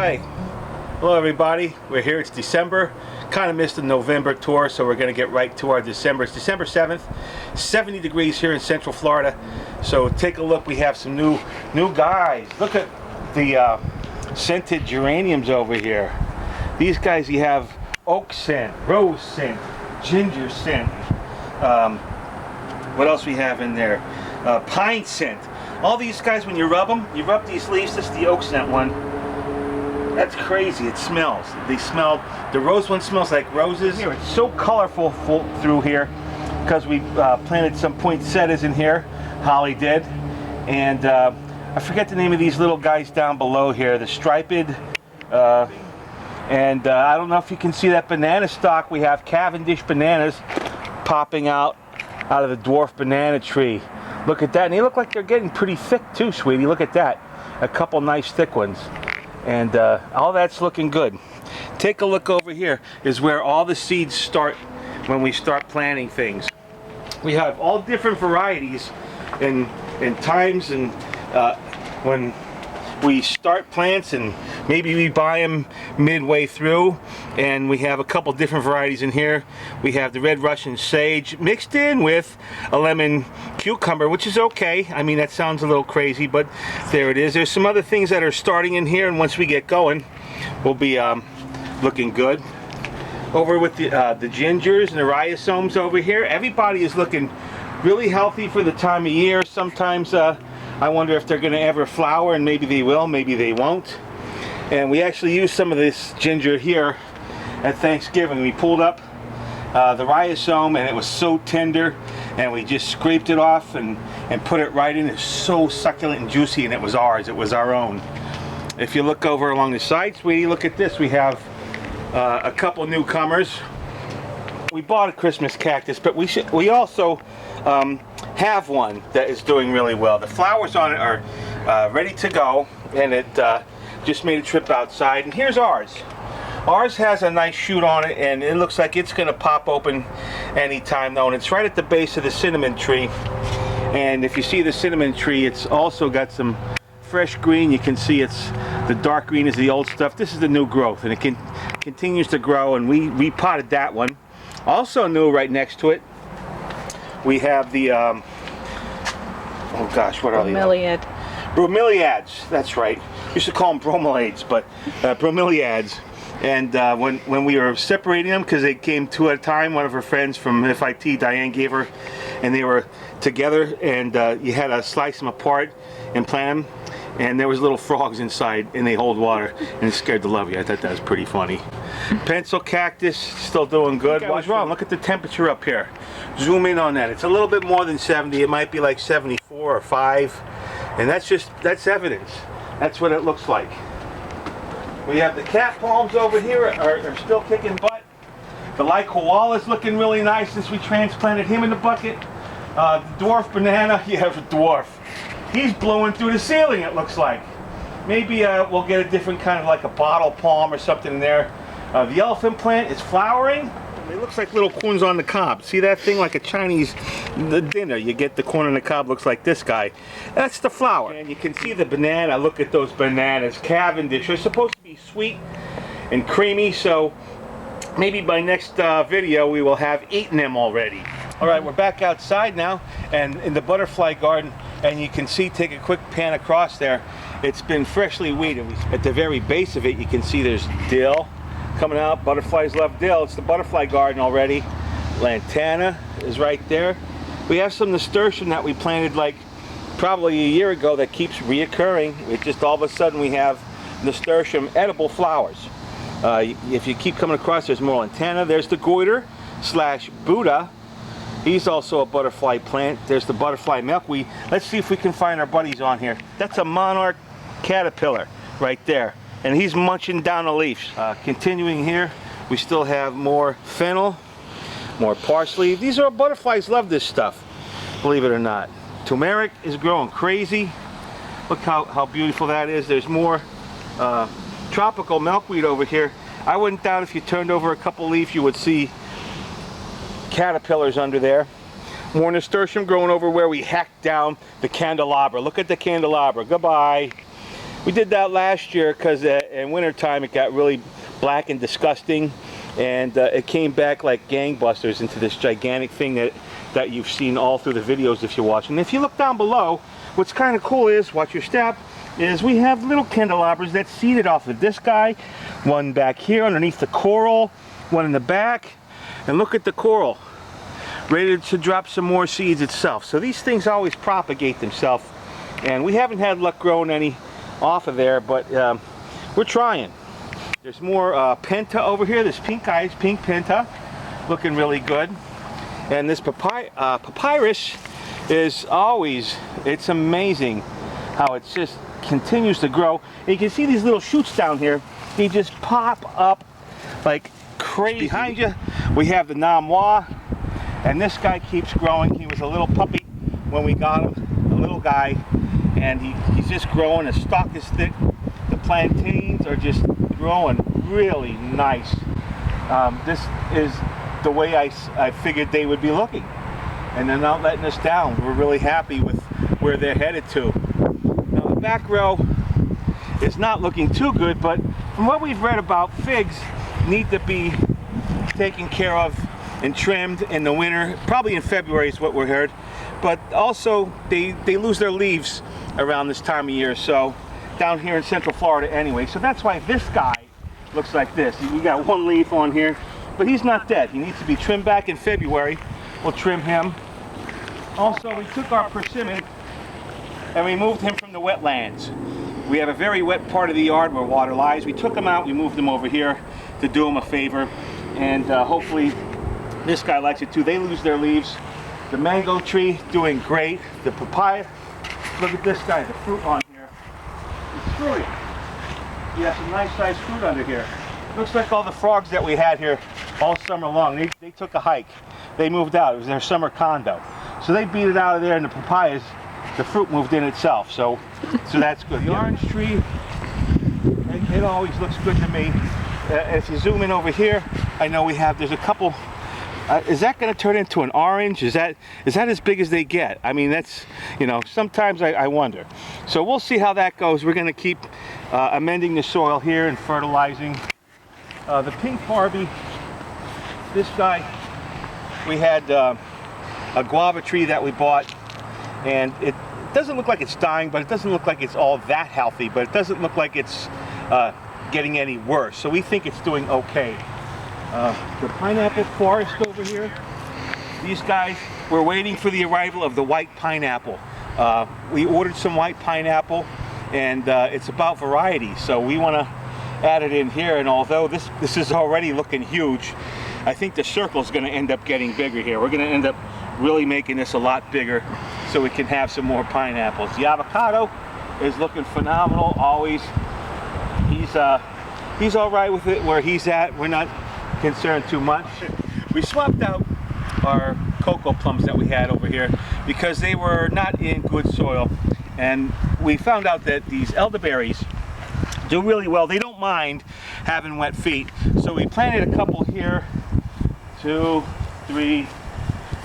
Hi. Hello everybody. We're here. It's December. Kind of missed the November tour, so we're going to get right to our December. It's December 7th. 70 degrees here in Central Florida. So take a look. We have some new guys. Look at the scented geraniums over here. These guys, you have oak scent, rose scent, ginger scent. What else we have in there? Pine scent. All these guys, when you rub them, you rub these leaves. This is the oak scent one. That's crazy. It smells. They smell. The rose one smells like roses. Here, it's so colorful through here because we planted some poinsettias in here. Holly did, and I forget the name of these little guys down below here. The striped, and I don't know if you can see that banana stalk. We have Cavendish bananas popping out of the dwarf banana tree. Look at that, and they look like they're getting pretty thick too, sweetie. Look at that. A couple nice thick ones. And all that's looking good. Take a look over here is where all the seeds start when we start planting things. We have all different varieties in times and when we start plants, and maybe we buy them midway through, and we have a couple different varieties in here. We have the red Russian sage mixed in with a lemon cucumber, which is okay. I mean, that sounds a little crazy, but there it is. There's some other things that are starting in here, and once we get going, we'll be looking good. Over with the gingers and the rhizomes over here, everybody is looking really healthy for the time of year. Sometimes I wonder if they're going to ever flower, and maybe they will, maybe they won't. And we actually used some of this ginger here at Thanksgiving. We pulled up the rhizome, and it was so tender, and we just scraped it off and put it right in. It's so succulent and juicy, and it was ours. It was our own. If you look over along the side, sweetie, look at this. We have a couple newcomers. We bought a Christmas cactus, but we also have one that is doing really well. The flowers on it are ready to go, and it just made a trip outside. And here's ours. Ours has a nice shoot on it, and it looks like it's going to pop open anytime though. And it's right at the base of the cinnamon tree. And if you see the cinnamon tree, it's also got some fresh green. You can see it's the dark green is the old stuff. This is the new growth, and it continues to grow. And we repotted that one. Also new right next to it, we have the, oh gosh, what are they? Bromeliad. Bromeliads, that's right. Used to call them bromeliads, but bromeliads. And when we were separating them, because they came two at a time, one of her friends from FIT, Diane, gave her, and they were together, and you had to slice them apart and plant them. And there was little frogs inside, and they hold water, and it scared the love of you. I thought that was pretty funny. Pencil cactus, still doing good. What's wrong? Look at the temperature up here. Zoom in on that. It's a little bit more than 70. It might be like 74 or 5. And that's evidence. That's what it looks like. We have the cat palms over here are still kicking butt. The Lake koala is looking really nice since we transplanted him in the bucket. The dwarf banana, you have a dwarf. He's blowing through the ceiling, it looks like. Maybe we'll get a different kind of like a bottle palm or something in there. The elephant plant is flowering. It looks like little corns on the cob. See that thing, like a Chinese dinner? You get the corn on the cob, looks like this guy. That's the flower. And you can see the banana. Look at those bananas. Cavendish. They're supposed to be sweet and creamy, so maybe by next video we will have eaten them already. All right, we're back outside now and in the butterfly garden, and you can see, take a quick pan across there, it's been freshly weeded. At the very base of it, you can see there's dill coming out. Butterflies love dill. It's the butterfly garden already. Lantana is right there. We have some nasturtium that we planted like probably a year ago that keeps reoccurring. It just all of a sudden we have nasturtium edible flowers. If you keep coming across, there's more lantana. There's the goiter / Buddha. He's also a butterfly plant. There's the butterfly milkweed. Let's see if we can find our buddies on here. That's a monarch caterpillar right there, and he's munching down the leaves. Continuing here, we still have more fennel, more parsley. These are butterflies love this stuff, believe it or not. Turmeric is growing crazy. Look how beautiful that is. There's more tropical milkweed over here. I wouldn't doubt if you turned over a couple leaves you would see caterpillars under there. More nasturtium growing over where we hacked down the candelabra. Look at the candelabra. Goodbye. We did that last year because in wintertime it got really black and disgusting, and it came back like gangbusters into this gigantic thing that you've seen all through the videos if you're watching. And if you look down below, what's kind of cool is, watch your step, is we have little candelabras that seeded off of this guy, one back here underneath the coral, one in the back, and look at the coral, ready to drop some more seeds itself. So these things always propagate themselves, and we haven't had luck growing any off of there, but we're trying. There's more penta over here. This pink penta, looking really good. And this papyrus is always, it's amazing how it just continues to grow. And you can see these little shoots down here. They just pop up like crazy. Behind you, we have the Namwa, and this guy keeps growing. He was a little puppy when we got him, a little guy, and he's just growing. His stalk is thick. The plantains are just growing really nice. This is the way I figured they would be looking, and they're not letting us down. We're really happy with where they're headed to. Now the back row is not looking too good, but from what we've read about, figs need to be taken care of and trimmed in the winter, probably in February is what we heard, but also they lose their leaves around this time of year, so down here in Central Florida anyway. So that's why this guy looks like this. We got one leaf on here, but he's not dead. He needs to be trimmed back in February. We'll trim him. Also, we took our persimmon and we moved him from the wetlands. We have a very wet part of the yard where water lies. We took him out, we moved him over here to do him a favor, and hopefully this guy likes it too. They lose their leaves. The mango tree doing great. The papaya, look at this guy, the fruit on here. It's fruity. He has some nice sized fruit under here. Looks like all the frogs that we had here all summer long. They took a hike. They moved out. It was their summer condo. So they beat it out of there, and the papayas, the fruit moved in itself. So that's good. The orange tree, it always looks good to me. If you zoom in over here, I know there's a couple. Is that going to turn into an orange? Is that as big as they get? I mean, that's, sometimes I wonder. So we'll see how that goes. We're going to keep amending the soil here and fertilizing. The pink Barbie, this guy, we had a guava tree that we bought, and it doesn't look like it's dying, but it doesn't look like it's all that healthy, but it doesn't look like it's getting any worse. So we think it's doing okay. The pineapple forest over here, these guys, we're waiting for the arrival of the white pineapple. We ordered some white pineapple, and it's about variety, so we want to add it in here. And although this is already looking huge, I think the circle is going to end up getting bigger here. We're going to end up really making this a lot bigger so we can have some more pineapples. The avocado is looking phenomenal always. He's all right with it where he's at. We're not concerned too much. We swapped out our cocoa plums that we had over here because they were not in good soil, and we found out that these elderberries do really well. They don't mind having wet feet, so we planted a couple here, 2, 3,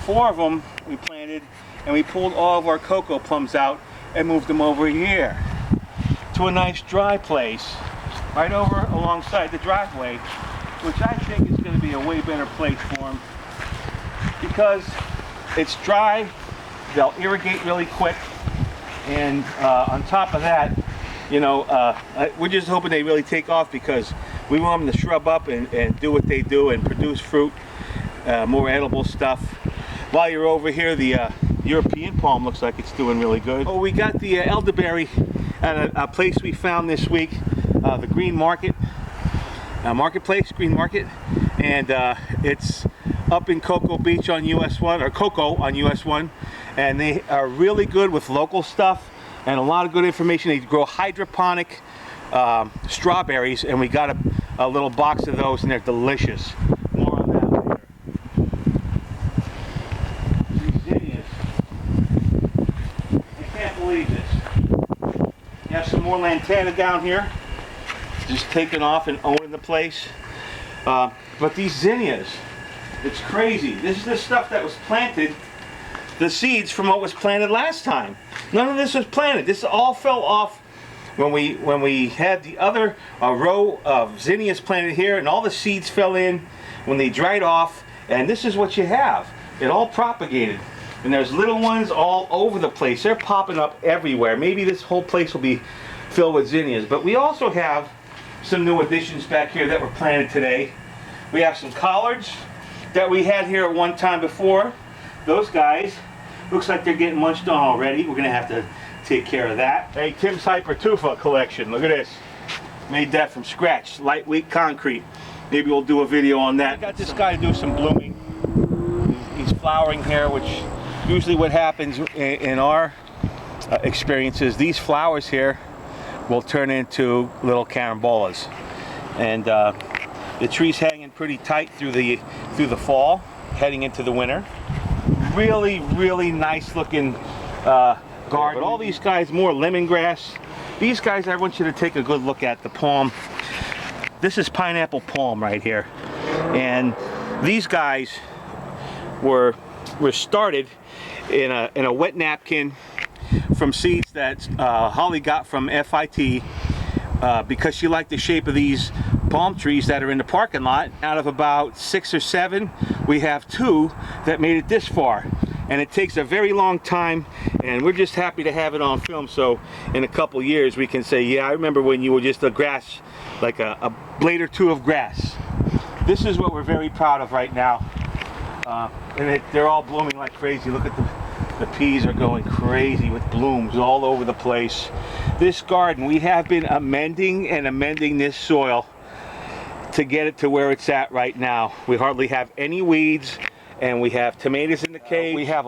4 of them we planted, and we pulled all of our cocoa plums out and moved them over here to a nice dry place right over alongside the driveway, which I think is going to be a way better place for them because it's dry, they'll irrigate really quick, and on top of that, we're just hoping they really take off because we want them to shrub up and do what they do and produce fruit, more edible stuff. While you're over here, the European palm looks like it's doing really good. Oh, we got the elderberry at a place we found this week, the Green Market. Marketplace, Green Market, and it's up in Cocoa Beach on US 1, or Cocoa on US 1, and they are really good with local stuff and a lot of good information. They grow hydroponic strawberries, and we got a little box of those, and they're delicious. More on that later. These zinnias. I can't believe this. You have some more lantana down here, just taking off and owning the place. But these zinnias, it's crazy. This is the stuff that was planted, the seeds from what was planted last time. None of this was planted. This all fell off when we had the other row of zinnias planted here, and all the seeds fell in when they dried off, and this is what you have. It all propagated, and there's little ones all over the place. They're popping up everywhere. Maybe this whole place will be filled with zinnias. But we also have some new additions back here that were planted today. We have some collards that we had here at one time before. Those guys, looks like they're getting munched on already. We're gonna have to take care of that. Hey, Tim's Hypertufa collection, look at this. Made that from scratch, lightweight concrete. Maybe we'll do a video on that. I got this guy to do some blooming. He's flowering here, which usually what happens in our experiences, these flowers here will turn into little carambolas. And the tree's hanging pretty tight through the fall, heading into the winter. Really, really nice looking garden. But all these guys, more lemongrass. These guys, I want you to take a good look at the palm. This is pineapple palm right here. And these guys were started in a wet napkin from seeds that Holly got from FIT because she liked the shape of these palm trees that are in the parking lot. Out of about 6 or 7, we have 2 that made it this far. And it takes a very long time, and we're just happy to have it on film, so in a couple years we can say, yeah, I remember when you were just a grass, like a blade or 2 of grass. This is what we're very proud of right now. And they're all blooming like crazy. Look at the peas are going crazy with blooms all over the place. This garden, we have been amending and amending this soil to get it to where it's at right now. We hardly have any weeds, and we have tomatoes in the cage. We have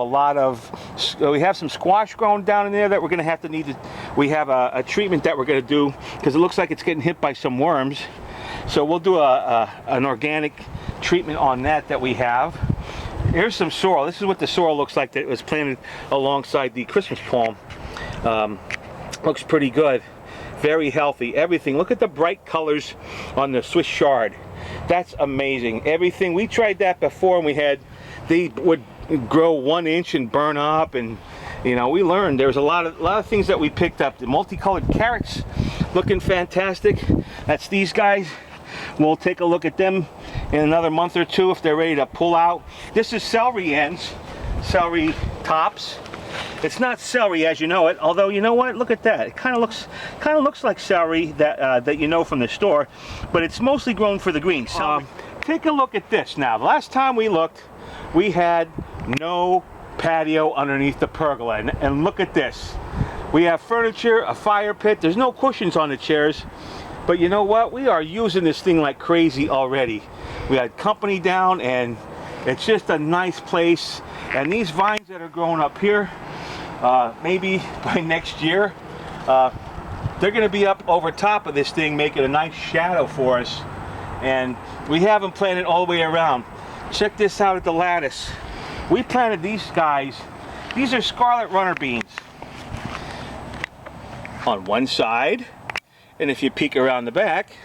we have some squash growing down in there that we're gonna have to we have a treatment that we're gonna do because it looks like it's getting hit by some worms. So we'll do an organic treatment on that we have. Here's some sorrel. This is what the sorrel looks like that was planted alongside the Christmas palm. Looks pretty good. Very healthy. Everything. Look at the bright colors on the Swiss chard. That's amazing. Everything. We tried that before, and they would grow 1 inch and burn up, and you know, we learned there's a lot of things that we picked up. The multicolored carrots looking fantastic. That's these guys. We'll take a look at them in another month or 2 if they're ready to pull out. This is celery ends, celery tops. It's not celery as you know it, although you know what? Look at that. It kind of looks like celery that you know from the store, but it's mostly grown for the greens. Take a look at this now. The last time we looked, we had no patio underneath the pergola, and look at this. We have furniture, a fire pit. There's no cushions on the chairs. But you know what? We are using this thing like crazy already. We had company down, and it's just a nice place. And these vines that are growing up here, maybe by next year, they're going to be up over top of this thing, making a nice shadow for us. And we have them planted all the way around. Check this out at the lattice. We planted these guys. These are scarlet runner beans on one side. And if you peek around the back,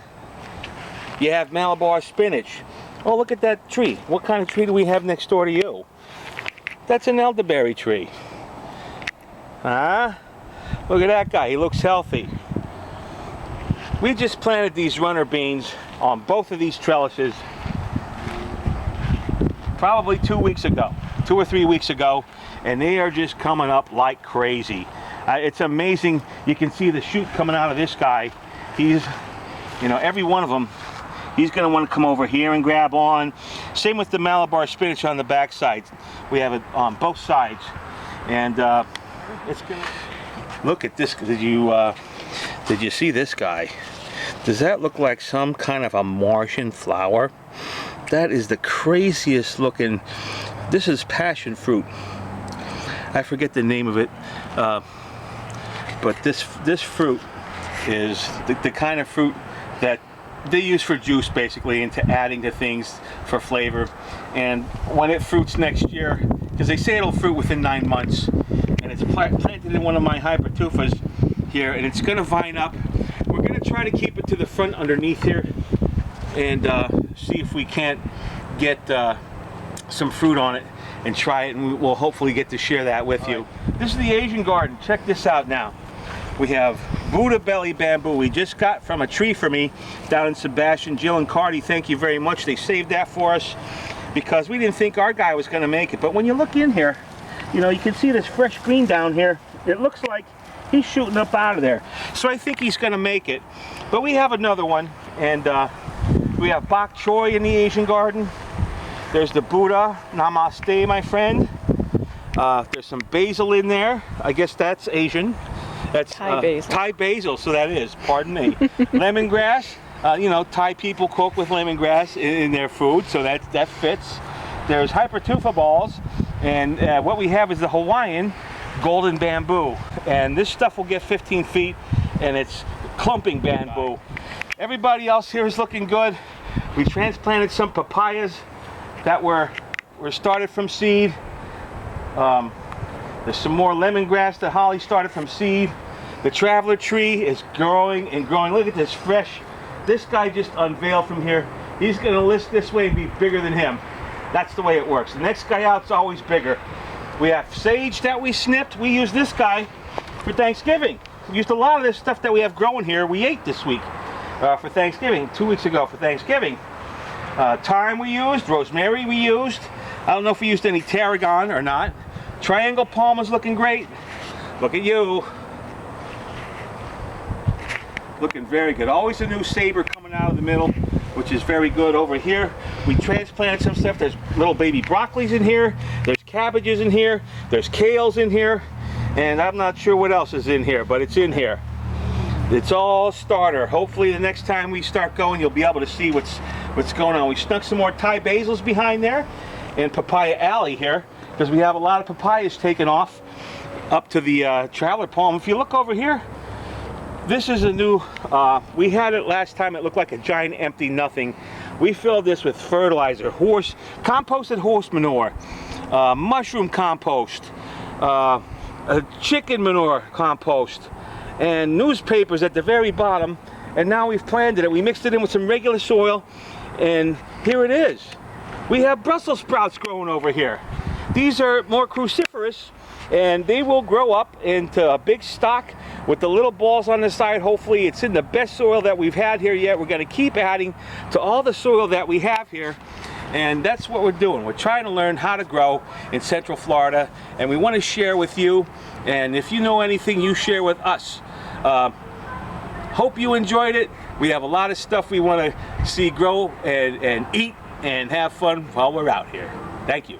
you have Malabar spinach. Oh, look at that tree. What kind of tree do we have next door to you? That's an elderberry tree. Huh? Look at that guy. He looks healthy. We just planted these runner beans on both of these trellises probably 2 weeks ago, 2 or 3 weeks ago, and they are just coming up like crazy. It's amazing. You can see the shoot coming out of this guy. He's, you know, every one of them, he's going to want to come over here and grab on. Same with the Malabar spinach on the back side. We have it on both sides. And it's going to... Look at this. Did you see this guy? Does that look like some kind of a Martian flower? That is the craziest looking... This is passion fruit. I forget the name of it. But this fruit is the kind of fruit that they use for juice, basically, into adding to things for flavor. And when it fruits next year, because they say it'll fruit within 9 months, and it's planted in one of my hypertufas here, and it's going to vine up. We're going to try to keep it to the front underneath here, and see if we can't get some fruit on it and try it, and we'll hopefully get to share that with you. This is the Asian garden. Check this out now. We have Buddha belly bamboo we just got from a tree for me down in Sebastian. Jill and Cardi, thank you very much. They saved that for us because we didn't think our guy was going to make it. But when you look in here, you know, you can see this fresh green down here. It looks like he's shooting up out of there. So I think he's going to make it. But we have another one, and we have bok choy in the Asian garden. There's the Buddha. Namaste, my friend. There's some basil in there. I guess that's Asian. That's Thai basil. Thai basil, so that is, pardon me. Lemongrass. You know, Thai people cook with lemongrass in their food, so that fits. There's hypertufa balls, and what we have is the Hawaiian golden bamboo. And this stuff will get 15 feet, and it's clumping bamboo. Everybody else here is looking good. We transplanted some papayas that were started from seed. There's some more lemongrass that Holly started from seed. The traveler tree is growing and growing. Look at this fresh. This guy just unveiled from here. He's going to list this way and be bigger than him. That's the way it works. The next guy out's always bigger. We have sage that we snipped. We used this guy for Thanksgiving. We used a lot of this stuff that we have growing here. We ate this week for Thanksgiving, 2 weeks ago for Thyme we used, rosemary we used. I don't know if we used any tarragon or not. Triangle palm is looking great. Look at you. Looking very good. Always a new saber coming out of the middle, which is very good. Over here, we transplanted some stuff. There's little baby broccolis in here. There's cabbages in here. There's kales in here. And I'm not sure what else is in here, but it's in here. It's all starter. Hopefully the next time we start going, you'll be able to see what's going on. We snuck some more Thai basils behind there and papaya alley here because we have a lot of papayas taken off up to the traveler palm. If you look over here, this is a new, we had it last time. It looked like a giant empty nothing. We filled this with fertilizer, composted horse manure, mushroom compost, chicken manure compost, and newspapers at the very bottom. And now we've planted it. We mixed it in with some regular soil, and here it is. We have Brussels sprouts growing over here. These are more cruciferous, and they will grow up into a big stalk with the little balls on the side. Hopefully it's in the best soil that we've had here yet. We're going to keep adding to all the soil that we have here, and that's what we're doing. We're trying to learn how to grow in Central Florida, and we want to share with you. And if you know anything, you share with us. Hope you enjoyed it. We have a lot of stuff we want to see grow and eat and have fun while we're out here. Thank you.